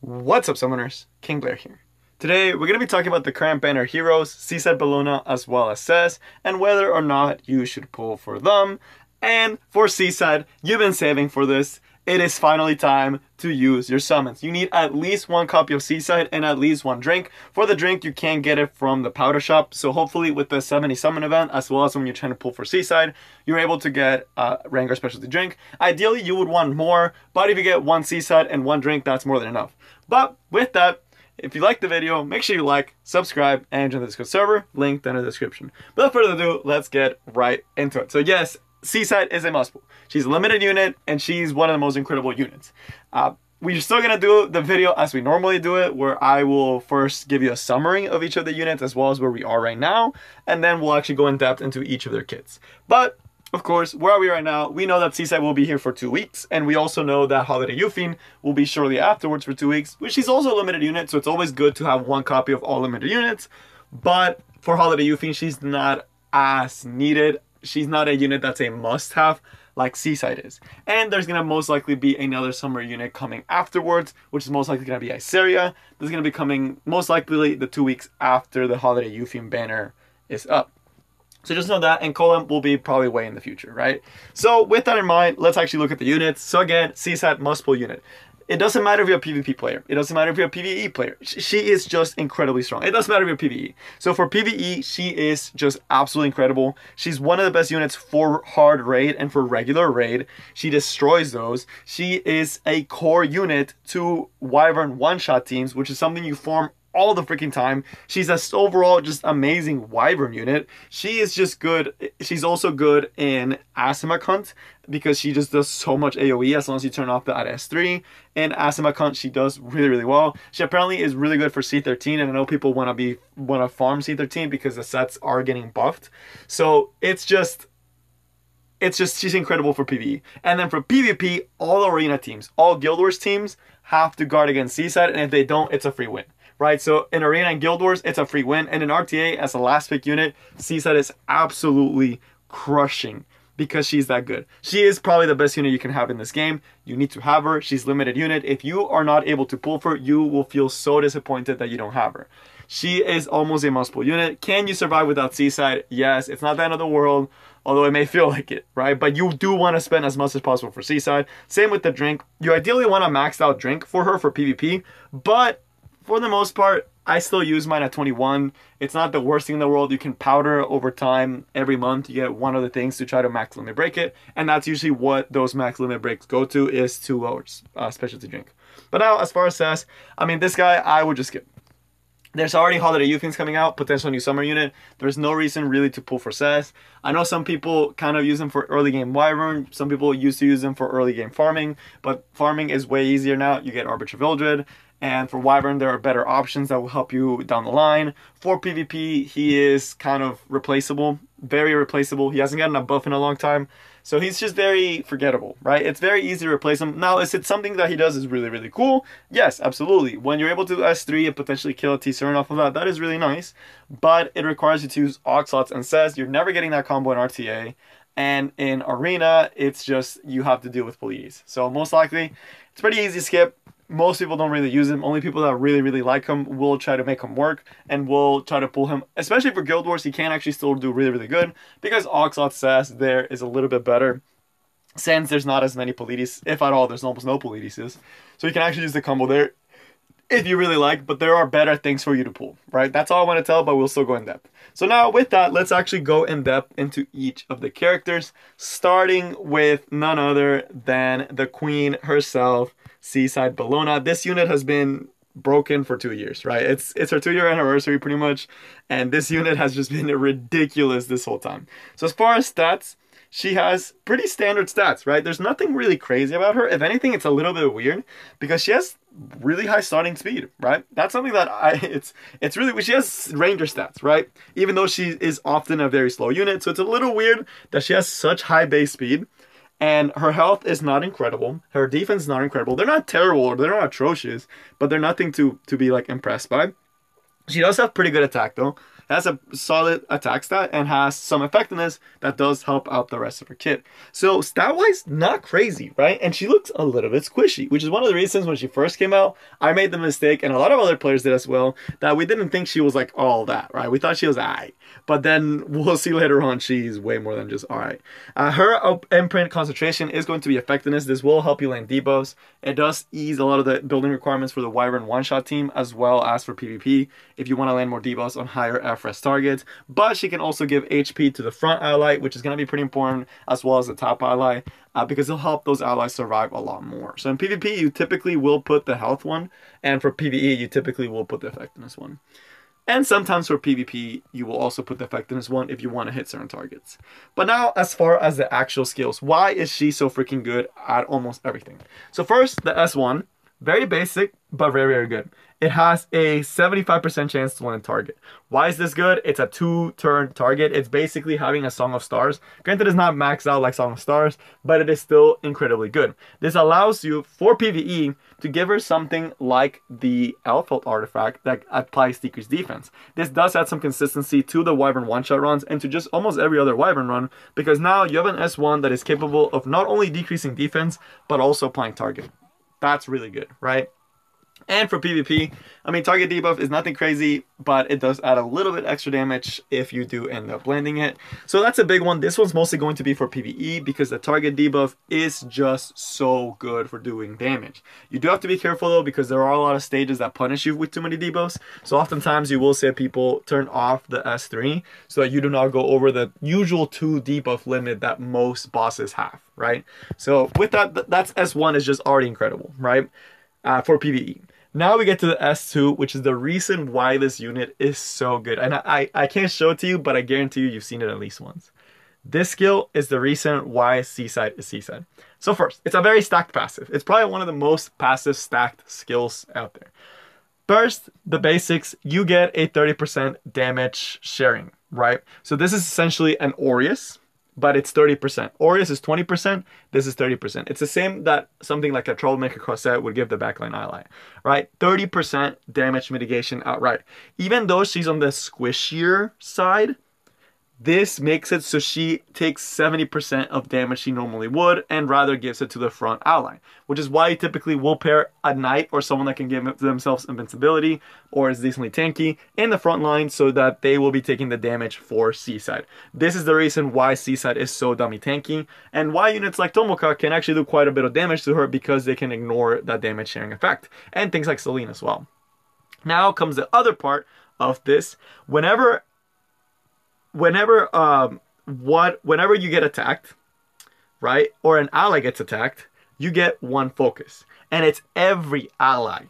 What's up, Summoners? King Blair here. Today, we're going to be talking about the current banner heroes, Seaside Bellona as well as Cess, and whether or not you should pull for them. And for Seaside, you've been saving for this. It is finally time to use your summons. You need at least one copy of Seaside and at least one drink. For the drink, you can get it from the powder shop. So hopefully with the 70 summon event, as well as when you're trying to pull for Seaside, you're able to get a Rengar specialty drink. Ideally, you would want more, but if you get one Seaside and one drink, that's more than enough. But with that, if you like the video, make sure you like, subscribe, and join the Discord server, linked in the description. Without further ado, let's get right into it. So yes, Seaside is a must pull. She's a limited unit, and she's one of the most incredible units. We're still going to do the video as we normally do it, where I will first give you a summary of each of the units, as well as where we are right now, and then we'll actually go in depth into each of their kits. But of course, where are we right now? We know that Seaside will be here for 2 weeks, and we also know that Holiday Yufin will be shortly afterwards for 2 weeks, which is also a limited unit, so it's always good to have one copy of all limited units. But for Holiday Yufin, she's not as needed. She's not a unit that's a must-have like Seaside is. And there's going to most likely be another summer unit coming afterwards, which is most likely going to be Iseria. This is going to be coming most likely the 2 weeks after the Holiday Yufin banner is up. So just know that, and Column will be probably way in the future, right? So with that in mind, let's actually look at the units. So again, Seaside must pull unit. It doesn't matter if you're a PvP player. It doesn't matter if you're a PvE player. She is just incredibly strong. It doesn't matter if you're PvE. So for PvE, she is just absolutely incredible. She's one of the best units for hard raid and for regular raid. She destroys those. She is a core unit to Wyvern one-shot teams, which is something you form all the freaking time. She's a overall just amazing Wyvern unit. She is just good. She's also good in Asimak Hunt because she just does so much AoE as long as you turn off the at S3. And Asimak Hunt, she does really well. She apparently is really good for C13, and I know people want to farm C13 because the sets are getting buffed. So it's just she's incredible for PvE. And then for PvP, all arena teams, all Guild Wars teams have to guard against Seaside, and if they don't, it's a free win. Right, so in Arena and Guild Wars, it's a free win. And in RTA, as a last pick unit, Seaside is absolutely crushing because she's that good. She is probably the best unit you can have in this game. You need to have her. She's limited unit. If you are not able to pull for her, you will feel so disappointed that you don't have her. She is almost a must pull unit. Can you survive without Seaside? Yes, it's not the end of the world, although it may feel like it, right? But you do want to spend as much as possible for Seaside. Same with the drink. You ideally want a maxed out drink for her for PvP, but for the most part, I still use mine at 21. It's not the worst thing in the world. You can powder over time. Every month you get one of the things to try to max limit break it. And that's usually what those max limit breaks go to, is 2 hours specialty drink. But now, as far as Cess, I mean, this guy, I would just skip. There's already Holiday Yufins coming out, potential new summer unit. There's no reason really to pull for Cess. I know some people kind of use them for early game Wyvern. Some people used to use them for early game farming, but farming is way easier now. You get Arbiter Vildred. And for Wyvern, there are better options that will help you down the line. For PvP, he is kind of replaceable, very replaceable. He hasn't gotten a buff in a long time, so he's just very forgettable, right? It's very easy to replace him. Now, is it something that he does is really cool? Yes, absolutely. When you're able to S3 and potentially kill a T-Serum off of that, that is really nice. But it requires you to use Oxlots and Cess. You're never getting that combo in RTA. And in Arena, it's just you have to deal with Polides. So most likely, it's pretty easy to skip. Most people don't really use him. Only people that really like him will try to make him work and will try to pull him. Especially for Guild Wars, he can actually still do really good because Oxlot Cess there is a little bit better. Since there's not as many Polides, if at all, there's almost no Polides. So you can actually use the combo there if you really like, but there are better things for you to pull, right? That's all I want to tell, but we'll still go in depth. So now with that, let's actually go in depth into each of the characters, starting with none other than the queen herself, Seaside Bellona. This unit has been broken for 2 years, right? It's her 2-year anniversary pretty much, and this unit has just been ridiculous this whole time. So as far as stats, she has pretty standard stats, right? There's nothing really crazy about her. If anything, it's a little bit weird because she has really high starting speed, right? That's something that it's really, she has ranger stats, right? Even though she is often a very slow unit, so it's a little weird that she has such high base speed. And her health is not incredible. Her defense is not incredible. They're not terrible or they're not atrocious, but they're nothing to be like impressed by. She does have pretty good attack though. It has a solid attack stat and has some effectiveness that does help out the rest of her kit. So stat-wise, not crazy, right? And she looks a little bit squishy, which is one of the reasons when she first came out, I made the mistake, and a lot of other players did as well, that we didn't think she was like all that, right? We thought she was alright. But then we'll see later on, she's way more than just alright. Her imprint concentration is going to be effectiveness. This will help you land debuffs. It does ease a lot of the building requirements for the Wyvern one-shot team, as well as for PvP, if you want to land more debuffs on higher FRS targets. But she can also give HP to the front ally, which is going to be pretty important, as well as the top ally, because it'll help those allies survive a lot more. So in PvP, you typically will put the health one, and for PvE, you typically will put the effectiveness one. And sometimes for PvP, you will also put the effectiveness one if you want to hit certain targets. But now, as far as the actual skills, why is she so freaking good at almost everything? So first, the S1, very basic, but very, very good. It has a 75% chance to land a target. Why is this good? It's a 2-turn target. It's basically having a Song of Stars. Granted, it's not maxed out like Song of Stars, but it is still incredibly good. This allows you, for PvE, to give her something like the Elfelt artifact that applies decreased defense. This does add some consistency to the Wyvern one-shot runs and to just almost every other Wyvern run, because now you have an S1 that is capable of not only decreasing defense, but also applying target. That's really good, right? And for PvP, I mean, target debuff is nothing crazy, but it does add a little bit extra damage if you do end up landing it. So that's a big one. This one's mostly going to be for PvE because the target debuff is just so good for doing damage. You do have to be careful though, because there are a lot of stages that punish you with too many debuffs. So oftentimes you will see people turn off the S3 so that you do not go over the usual 2 debuff limit that most bosses have, right? So with that, that's S1 is just already incredible, right? For PvE. Now we get to the S2, which is the reason why this unit is so good. And I can't show it to you, but I guarantee you've seen it at least once. This skill is the reason why Seaside is Seaside. So first, it's a very stacked passive. It's probably one of the most passive stacked skills out there. First, the basics, you get a 30% damage sharing, right? So this is essentially an Aureus, but it's 30%. Aureus is 20%, this is 30%. It's the same that something like a Troublemaker Croisette would give the backline ally, right? 30% damage mitigation outright. Even though she's on the squishier side, this makes it so she takes 70% of damage she normally would and rather gives it to the front ally, which is why you typically will pair a knight or someone that can give themselves invincibility or is decently tanky in the front line so that they will be taking the damage for Seaside. This is the reason why Seaside is so dummy tanky and why units like Tomoka can actually do quite a bit of damage to her because they can ignore that damage sharing effect, and things like Selene as well. Now comes the other part of this. Whenever you get attacked, right, or an ally gets attacked, you get 1 focus, and it's every ally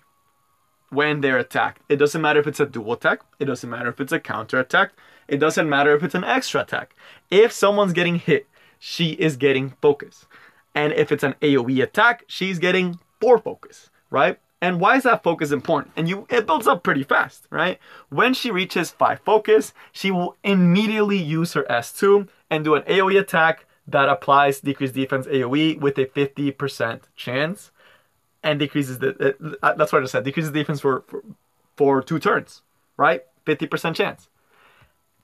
when they're attacked. It doesn't matter if it's a dual attack, it doesn't matter if it's a counter attack, it doesn't matter if it's an extra attack. If someone's getting hit, she is getting focus, and if it's an AoE attack, she's getting 4 focus, right? And why is that focus important? And it builds up pretty fast, right? When she reaches 5 focus, she will immediately use her S2 and do an AoE attack that applies decreased defense AoE with a 50% chance and decreases that's what I just said, decreases defense for 2 turns, right? 50% chance.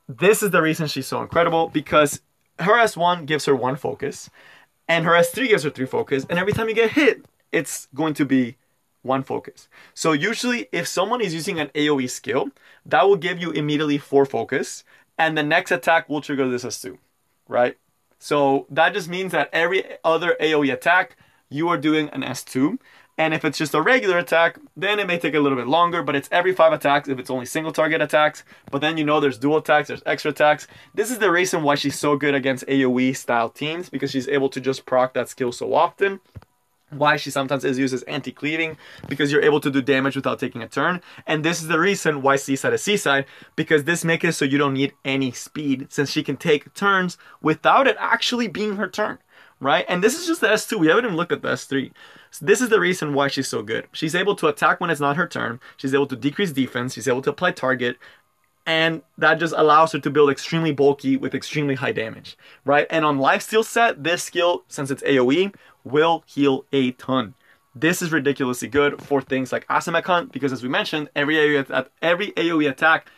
This is the reason she's so incredible, because her S1 gives her 1 focus and her S3 gives her 3 focus, and every time you get hit, it's going to be 1 focus. So usually if someone is using an AoE skill, that will give you immediately 4 focus, and the next attack will trigger this S2, right? So that just means that every other AoE attack, you are doing an S2, and if it's just a regular attack, then it may take a little bit longer, but it's every 5 attacks if it's only single target attacks. But then you know there's dual attacks, there's extra attacks. This is the reason why she's so good against AoE style teams, because she's able to just proc that skill so often. Why she sometimes is used as anti-cleaving, because you're able to do damage without taking a turn. And this is the reason why Seaside is Seaside, because this makes it so you don't need any speed, since she can take turns without it actually being her turn, right? And this is just the S2, we haven't even looked at the S3. So this is the reason why she's so good. She's able to attack when it's not her turn, she's able to decrease defense, she's able to apply target, and that just allows her to build extremely bulky with extremely high damage, right? And on lifesteal set, this skill, since it's AoE, will heal a ton. This is ridiculously good for things like Asimec Hunt, because as we mentioned, every AoE attack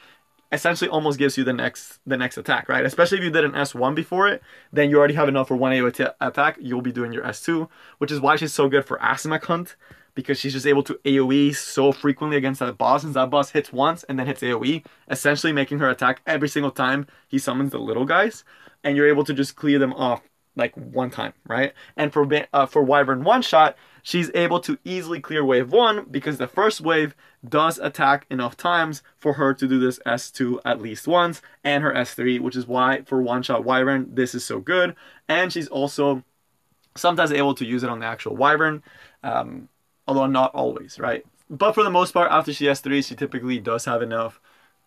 essentially almost gives you the next attack, right? Especially if you did an S1 before it, then you already have enough for 1 AoE attack. You'll be doing your S2, which is why she's so good for Asimach Hunt, because she's just able to AoE so frequently against that boss, since that boss hits once and then hits AoE, essentially making her attack every single time he summons the little guys, and you're able to just clear them off like one time, right? And for Wyvern one shot, she's able to easily clear wave 1 because the first wave does attack enough times for her to do this S2 at least once, and her S3, which is why for one shot Wyvern this is so good. And she's also sometimes able to use it on the actual Wyvern, although not always, right? But for the most part, after she S3, she typically does have enough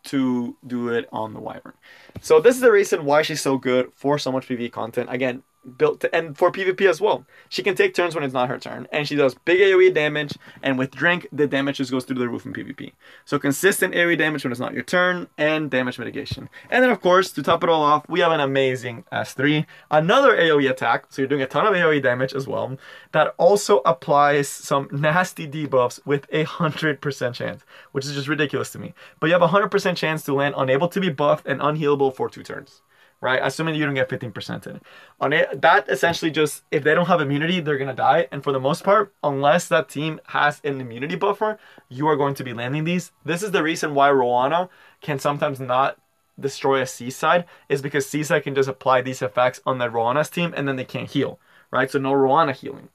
to do it on the Wyvern. So this is the reason why she's so good for so much PvE content. Again, built to, and for PvP as well. She can take turns when it's not her turn, and she does big AoE damage, and with Drink, the damage just goes through the roof in PvP. So consistent AoE damage when it's not your turn, and damage mitigation. And then of course, to top it all off, we have an amazing S3, another AoE attack, so you're doing a ton of AoE damage as well, that also applies some nasty debuffs with 100% chance, which is just ridiculous to me. But you have a 100% chance to land unable to be buffed and unhealable for 2 turns. Right, assuming you don't get 15% in. On it, that essentially just, if they don't have immunity, they're gonna die. And for the most part, unless that team has an immunity buffer, you are going to be landing these. This is the reason why Roana can sometimes not destroy a Seaside, is because Seaside can just apply these effects on the Roana's team and then they can't heal, right? So no Roana healing.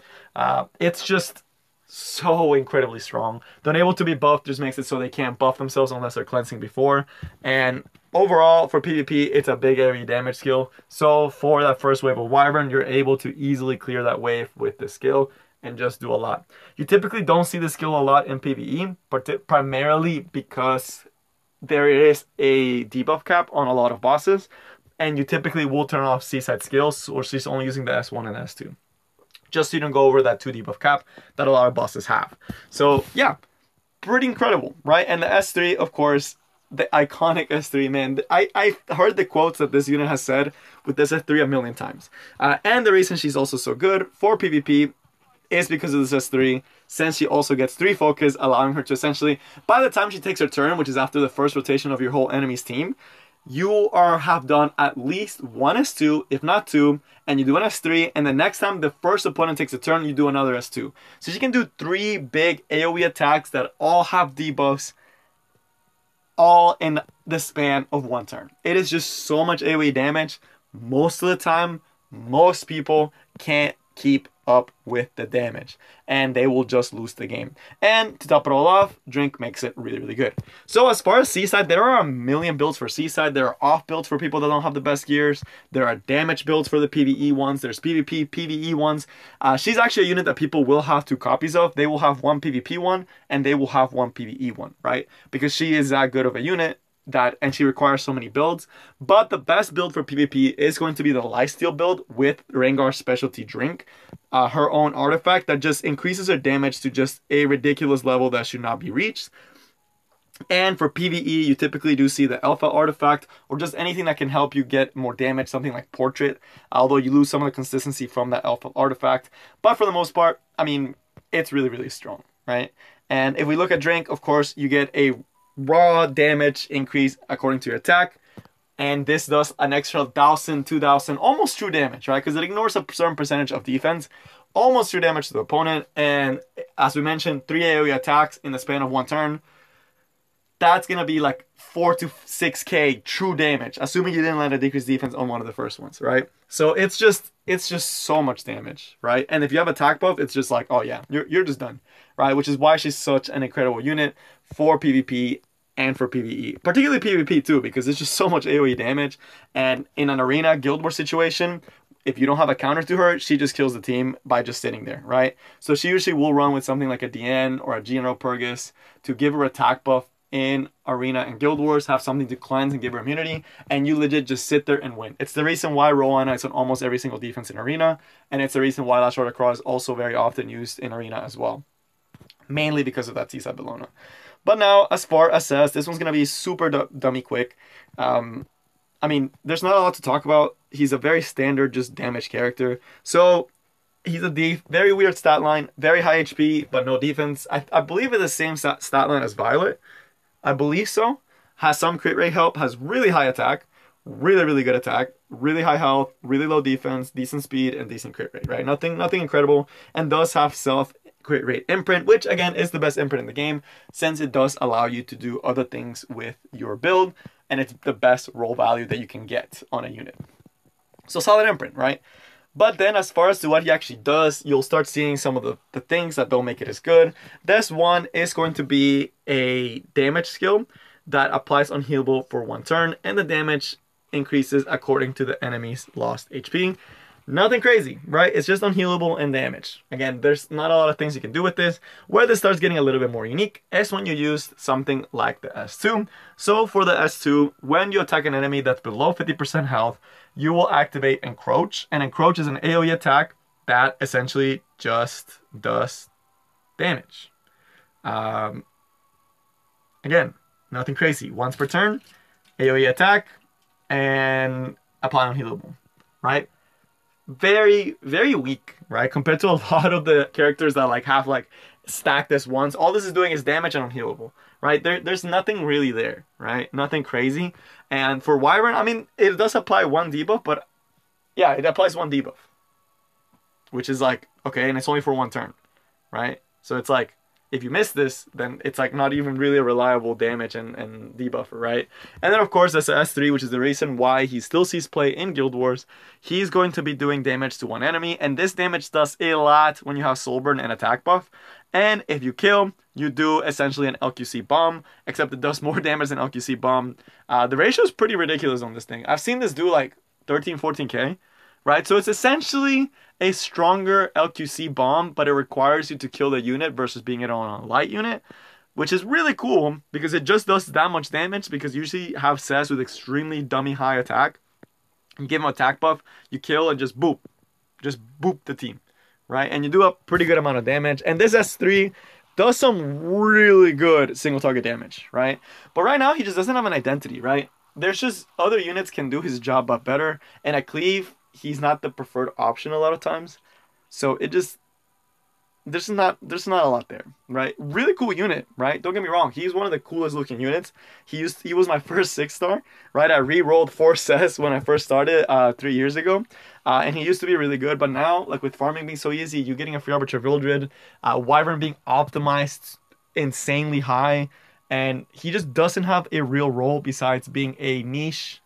It's just so incredibly strong. The unable to be buffed just makes it so they can't buff themselves unless they're cleansing before. And overall, for PvP, it's a big AoE damage skill. So for that first wave of Wyvern, you're able to easily clear that wave with this skill and just do a lot. You typically don't see this skill a lot in PvE, but primarily because there is a debuff cap on a lot of bosses, and you typically will turn off Seaside skills, or she's only using the S1 and S2. Just so you don't go over that 2 debuff cap that a lot of bosses have. So yeah, pretty incredible, right? And the S3, of course, the iconic S3, man. I heard the quotes that this unit has said with this S3 a million times. And the reason she's also so good for PvP is because of this S3, since she also gets 3 focus, allowing her to essentially, by the time she takes her turn, which is after the first rotation of your whole enemy's team, you have done at least 1 S2, if not 2, and you do an S3, and the next time the first opponent takes a turn, you do another S2. So she can do 3 big AoE attacks that all have debuffs, all in the span of 1 turn. It is just so much AoE damage. Most of the time, most people can't keep up with the damage, and they will just lose the game. And to top it all off, Drink makes it really, really good. So as far as Seaside, there are a million builds for Seaside. There are off builds for people that don't have the best gears. There are damage builds for the PvE ones. There's PvP, PvE ones. She's actually a unit that people will have 2 copies of. They will have 1 PvP one, and they will have 1 PvE one, right? Because she is that good of a unit, and she requires so many builds. But the best build for PvP is going to be the Lifesteal build with Rengar's specialty Drink, her own artifact that just increases her damage to just a ridiculous level that should not be reached. And for PvE, you typically do see the Alpha artifact, or just anything that can help you get more damage, something like Portrait, although you lose some of the consistency from that Alpha artifact. But for the most part, I mean, it's really, really strong, right? And if we look at Drink, of course, you get a raw damage increase according to your attack, and this does an extra 1,000, 2,000, almost true damage, right? Because it ignores a certain percentage of defense, almost true damage to the opponent. And as we mentioned, 3 AoE attacks in the span of 1 turn. That's gonna be like 4 to 6k true damage, assuming you didn't land a decreased defense on one of the first ones, right? So it's just so much damage, right? And if you have attack buff, it's just like, oh yeah, you're just done, right? Which is why she's such an incredible unit for PvP and for PvE, particularly PvP too, because it's just so much AoE damage. And in an arena Guild War situation, if you don't have a counter to her, she just kills the team by just sitting there, right? So she usually will run with something like a DN or a General Purgus to give her attack buff in Arena and Guild Wars, have something to cleanse and give her immunity, and you legit just sit there and win. It's the reason why Roana is on almost every single defense in Arena, and it's the reason why Last Shot Across is also very often used in Arena as well. Mainly because of that Seaside Bellona. But now, as far as says, this one's going to be super dummy quick. I mean, there's not a lot to talk about. He's a very standard, just damage character. So, he's a def, very weird stat line, very high HP, but no defense. I believe it's the same stat line as Violet. I believe so. has some crit rate help, has really high attack, really good attack, really high health, really low defense, decent speed, and decent crit rate, right? Nothing incredible, and does have self crit rate imprint, which again is the best imprint in the game, since it does allow you to do other things with your build, and it's the best roll value that you can get on a unit. So solid imprint, right? But then as far as to what he actually does, you'll start seeing some of the things that don't make it as good. This one is going to be a damage skill that applies unhealable for 1 turn, and the damage increases according to the enemy's lost HP. Nothing crazy, right? It's just unhealable and damage. Again, there's not a lot of things you can do with this. Where this starts getting a little bit more unique is when you use something like the S2. So for the S2, when you attack an enemy that's below 50% health, you will activate Encroach. And Encroach is an AoE attack that essentially just does damage. Again, nothing crazy. Once per turn, AoE attack, and apply unhealable, right? Very weak, right? Compared to a lot of the characters that like have like stacked this once. All this is doing is damage and unhealable, right? There's nothing really there, right? Nothing crazy. And for Wyvern, I mean, it does apply 1 debuff, but yeah, it applies 1 debuff, which is like, okay, and it's only for 1 turn, right? So it's like, if you miss this, then it's like not even really a reliable damage and debuffer, right? And then of course there's the S3, which is the reason why he still sees play in Guild Wars. He's going to be doing damage to 1 enemy, and this damage does a lot when you have Soulburn and attack buff. And if you kill, you do essentially an LQC bomb, except it does more damage than LQC bomb. The ratio is pretty ridiculous on this thing. I've seen this do like 13, 14k, right? So it's essentially a stronger LQC bomb, but it requires you to kill the unit versus being it on a light unit, which is really cool because it just does that much damage. Because you usually have Cess with extremely dummy high attack. You give him attack buff, you kill, and just boop the team, right? And you do a pretty good amount of damage. And this S3 does some really good single target damage, right? But right now he just doesn't have an identity, right? There's just other units can do his job but better, and at Cleave, he's not the preferred option a lot of times. So it just, there's not a lot there, right? Really cool unit, right? Don't get me wrong. He's one of the coolest looking units. He was my first 6-star, right? I re-rolled 4 Cess when I first started 3 years ago. And he used to be really good, but now, like with farming being so easy, you getting a free Arbiter Vildred, Wyvern being optimized insanely high, and he just doesn't have a real role besides being a niche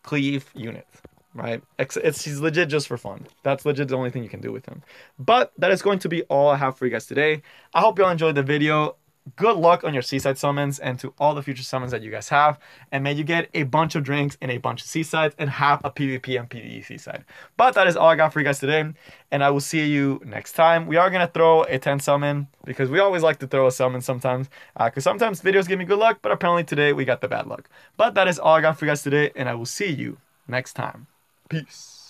Cleave unit, right? He's legit just for fun. That's legit the only thing you can do with him. But that is going to be all I have for you guys today. I hope you all enjoyed the video. Good luck on your Seaside summons and to all the future summons that you guys have. And may you get a bunch of drinks and a bunch of Seasides and have a PvP and PvE Seaside. But that is all I got for you guys today. And I will see you next time. We are going to throw a 10 summon because we always like to throw a summon sometimes. Because sometimes videos give me good luck, but apparently today we got the bad luck. But that is all I got for you guys today. And I will see you next time. Peace.